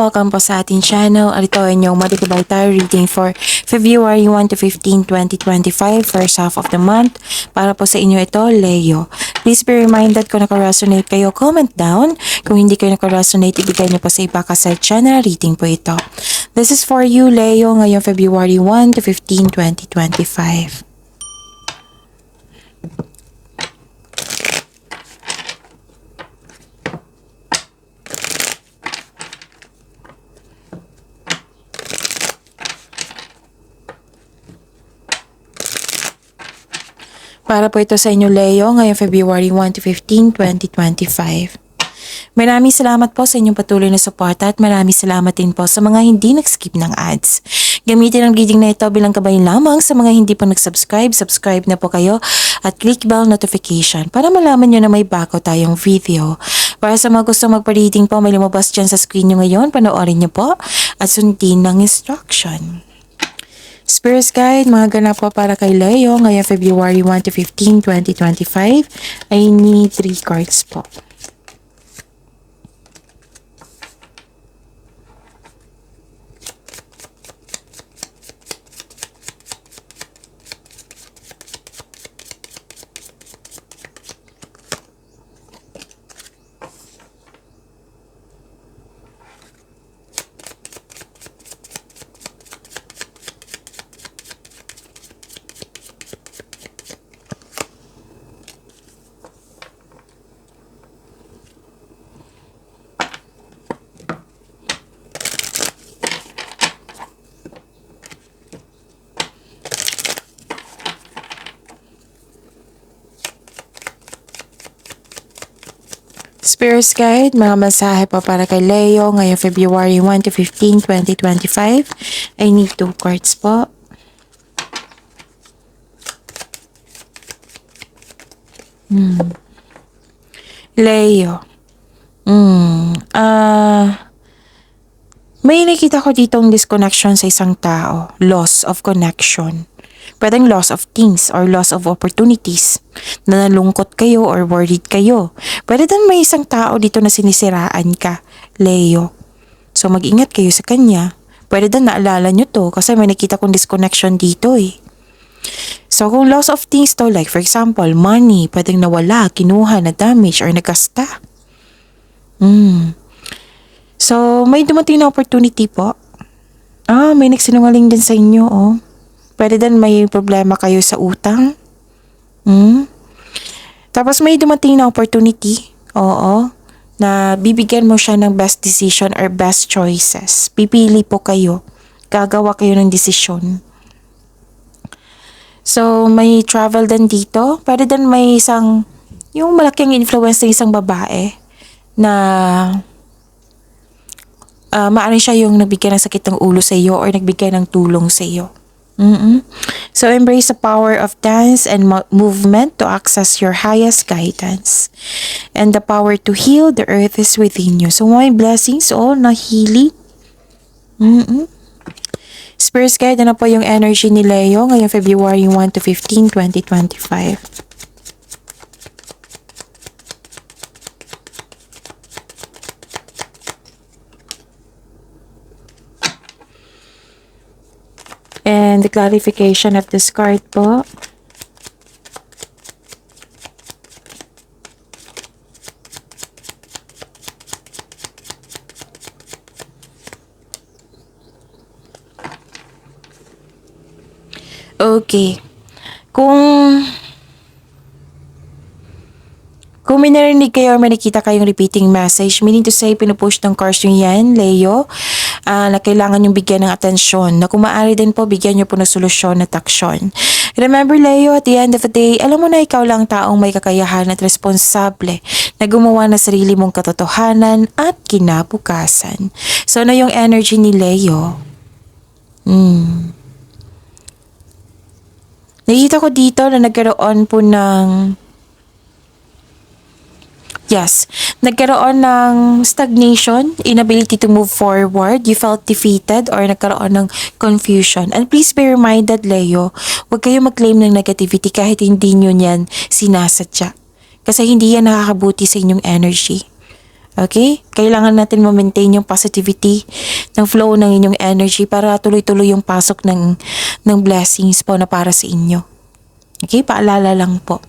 welcome po sa ating channel. At ito ay inyong Multiple Tarot reading for February 1 to 15, 2025, first half of the month. Para po sa inyo ito, Leo. Please be reminded kung naka-resonate kayo, comment down. Kung hindi kayo naka-resonate, ibigay niyo po sa iba kasi channel reading po ito. This is for you, Leo, ngayong February 1 to 15, 2025. Para po ito sa inyo, Leo, ngayong February 1 to 15, 2025. Maraming salamat po sa inyong patuloy na suporta at maraming salamat din po sa mga hindi nag-skip ng ads. Gamitin ang reading na ito bilang gabay lamang sa mga hindi pa nag-subscribe. Subscribe na po kayo at click bell notification para malaman nyo na may bago tayong video. Para sa mga gusto magpa-reading po, may lumabas dyan sa screen nyo ngayon. Panoorin nyo po at sundin ng instruction. Spirit Guide, mga ganap po para kay Leo ngayong February 1 to 15, 2025. I need 3 cards po. Spirit Guide, mga mensahe po para kay Leo ngayong February 1 to 15, 2025. I need 2 cards po. Leo. May nakita ko ditong disconnection sa isang tao. Loss of connection. Pwedeng loss of things or loss of opportunities. Na nalungkot kayo or worried kayo. Pwede din may isang tao dito na sinisiraan ka, Leo. So mag-ingat kayo sa kanya. Pwede din naalala nyo to kasi may nakita kong disconnection dito eh. So kung loss of things to, like for example, money, pwedeng nawala, kinuha, na-damage, or nagkasta. So may dumating na opportunity po. May nagsinungaling din sa inyo oh. Pwede din may problema kayo sa utang. Tapos may dumating na opportunity. Oo. Na bibigyan mo siya ng best decision or best choices. Pipili po kayo. Gagawa kayo ng desisyon. So may travel din dito. Pwede din may isang, yung malaking influence ng isang babae na maaari siya yung nagbigay ng sakit ng ulo sa iyo or nagbigay ng tulong sa iyo. So embrace the power of dance and movement to access your highest guidance. And the power to heal the earth is within you. So may blessings all na healing. Spirit Guide, ano po yung energy ni Leo ngayong February 1 to 15, 2025. And the clarification of this card po. Okay. Kung may narinig kayo or may nakita kayong repeating message, meaning to say, pinupush ng cards nyo yan, Leo, na kailangan yung bigyan ng atensyon, na kung maaari din po, bigyan nyo po ng solusyon at aksyon. Remember, Leo, at the end of the day, alam mo na ikaw lang taong may kakayahan at responsable na gumawa na sarili mong katotohanan at kinabukasan. So, ano yung energy ni Leo? Nakita ko dito na nagkaroon po ng nagkaroon ng stagnation, inability to move forward, you felt defeated or nagkaroon ng confusion. And please be reminded, Leo, huwag kayo mag-claim ng negativity kahit hindi nyo yan sinasadya. Kasi hindi yan nakakabuti sa inyong energy. Okay? Kailangan natin ma-maintain yung positivity ng flow ng inyong energy para tuloy-tuloy yung pasok ng blessings po na para sa inyo. Okay? Paalala lang po.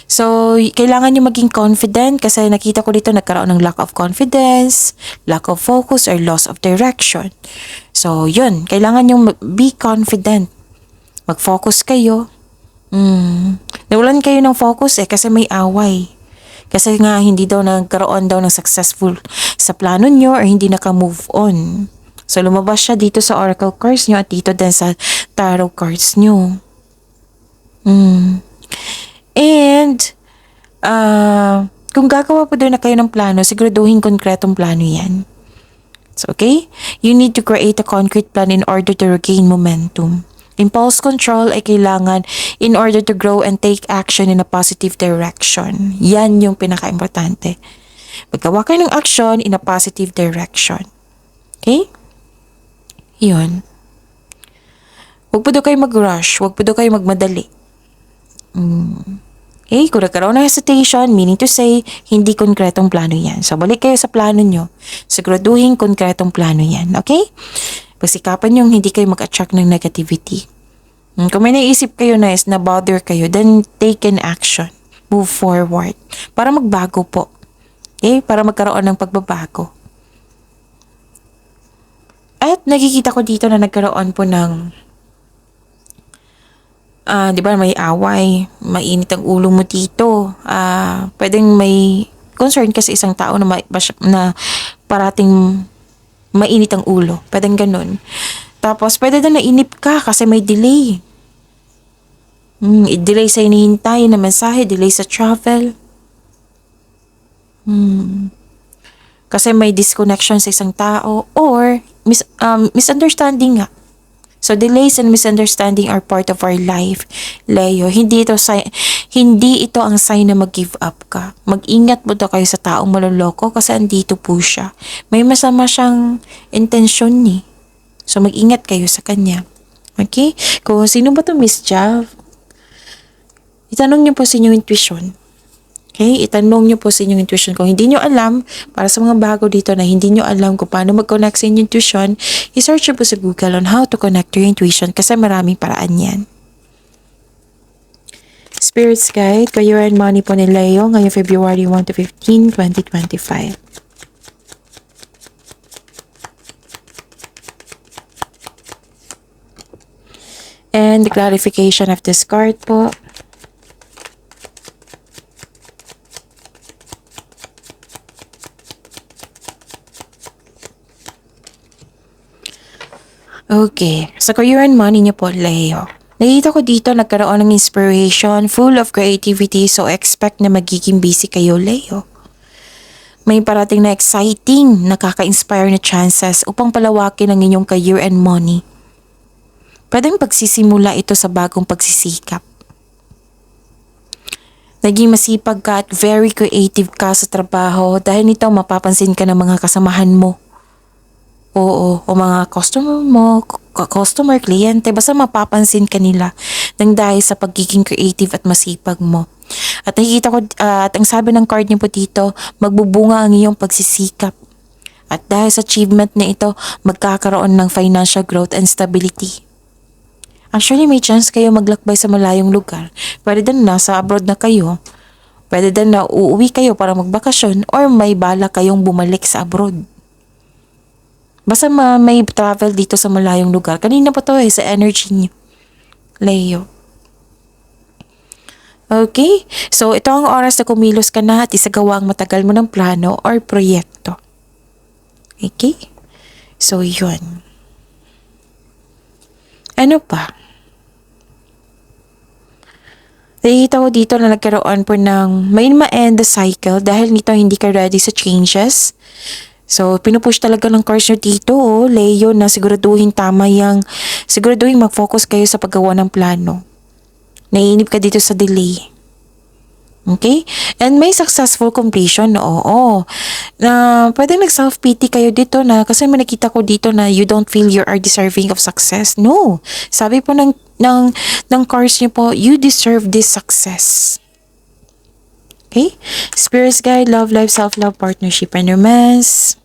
So, kailangan nyo maging confident kasi nakita ko dito nagkaroon ng lack of confidence, lack of focus, or loss of direction. So, yun. Kailangan nyo be confident. Mag-focus kayo. Nawalan kayo ng focus kasi may away. Kasi nga hindi daw nagkaroon daw ng successful sa plano nyo or hindi naka-move on. So lumabas siya dito sa oracle cards nyo at dito din sa tarot cards nyo. And kung gagawa po doon na kayo ng plano, siguraduhin konkretong plano yan. So okay? You need to create a concrete plan in order to regain momentum. Impulse control ay kailangan in order to grow and take action in a positive direction. Yan yung pinaka-importante. Maggawa kayo ng action in a positive direction. Okay? Yun. Huwag po daw kayo mag-rush. Huwag po daw kayo magmadali. Okay? Kung nagkaroon ng hesitation, meaning to say, hindi konkretong plano yan. So, balik kayo sa plano nyo. Siguraduhin konkretong plano yan. Okay? Pagsikapan yung hindi kayo mag-attract ng negativity. Kung may naisip kayo na bother kayo, then take an action. Move forward. Para magbago po. Okay? Para magkaroon ng pagbabago. At nakikita ko dito na nagkaroon po ng di ba may away, mainit ang ulo mo dito. Pwedeng may concern kasi isang tao na parating mainit ang ulo. Pwedeng ganun. Tapos, pwede na nainip ka kasi may delay. Delay sa hinihintay na mensahe, delay sa travel. Kasi may disconnection sa isang tao or misunderstanding nga. So, delays and misunderstanding are part of our life, Leo. Hindi ito ang sign na mag-give up ka. Mag-ingat mo daw kayo sa taong maloloko kasi andito po siya. May masama siyang intensyon ni. So, mag-ingat kayo sa kanya. Okay? Kung sino ba ito Miss Jav? Itanong niyo po sa inyong intuition. Okay? Itanong niyo po sa inyong intuition. Kung hindi niyo alam, para sa mga bago dito na hindi niyo alam kung paano mag-connect sa inyong intuition, i-search niyo po sa Google on how to connect to your intuition kasi maraming paraan yan. Spirits Guide, Career and Money po ni Leo ngayong February 1 to 15, 2025. And the clarification of this card po. Okay, sa career and money niyo po, Leo. Nakita ko dito nagkaroon ng inspiration, full of creativity, so expect na magiging busy kayo, Leo. May parating na exciting, nakaka-inspire na chances upang palawakin ang inyong career and money. Pwedeng pagsisimula ito sa bagong pagsisikap. Naging masipag ka at very creative ka sa trabaho dahil nito mapapansin ka ng mga kasamahan mo. Oo, o mga customer mo, customer, kliyente, basta mapapansin ka nila nang dahil sa pagiging creative at masipag mo. At nakikita ko, at ang sabi ng card niyo po dito, magbubunga ang iyong pagsisikap. At dahil sa achievement na ito, magkakaroon ng financial growth and stability. Actually, may chance kayo maglakbay sa malayong lugar. Pwede din nasa abroad na kayo. Pwede din na uuwi kayo para magbakasyon or may bala kayong bumalik sa abroad. Basta may travel dito sa malayong lugar. Kanina pa to sa energy niyo, Leo. Okay? So, ito ang oras na kumilos ka na at isagawa ang matagal mo ng plano or proyekto. Okay? So, yun. Ano pa? Nakikita ko dito na nagkaroon po ng may ma-end the cycle dahil nito hindi ka ready sa changes. So, pinupush talaga ng cards nyo dito, Leo, na siguraduhin siguraduhin mag-focus kayo sa paggawa ng plano. Naiinip ka dito sa delay. Okay? And may successful completion, oo. Na pwede nag-self-pity kayo dito na kasi may nakita ko dito na you don't feel you are deserving of success. No. Sabi po ng cards nyo po, you deserve this success. Okay? Spirit's Guide, Love Life, Self-Love, Partnership, and Romance.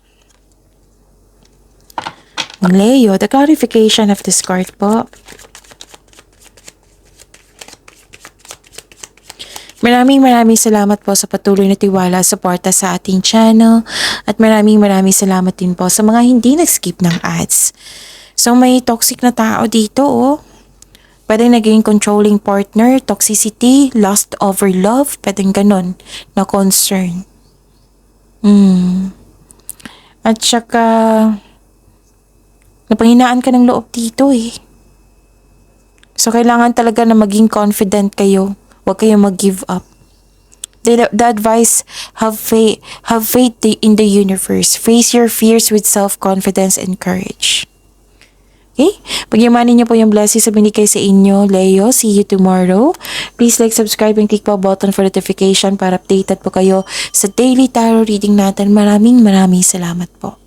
Leo, the clarification of this card po. Maraming salamat po sa patuloy na tiwala, suporta sa ating channel. At maraming salamat din po sa mga hindi nag-skip ng ads. So may toxic na tao dito oh. Pwedeng naging controlling partner, toxicity, lust over love, pwedeng ganun na concern. At saka napanghinaan ka ng loob dito eh. So kailangan talaga na maging confident kayo. Huwag kayong mag-give up. The advice, have faith in the universe. Face your fears with self-confidence and courage. Okay? Pagyamanin niyo po yung blessings sa binigay sa inyo, Leo. See you tomorrow. Please like, subscribe, and click po button for notification para updated po kayo sa daily tarot reading natin. Maraming salamat po.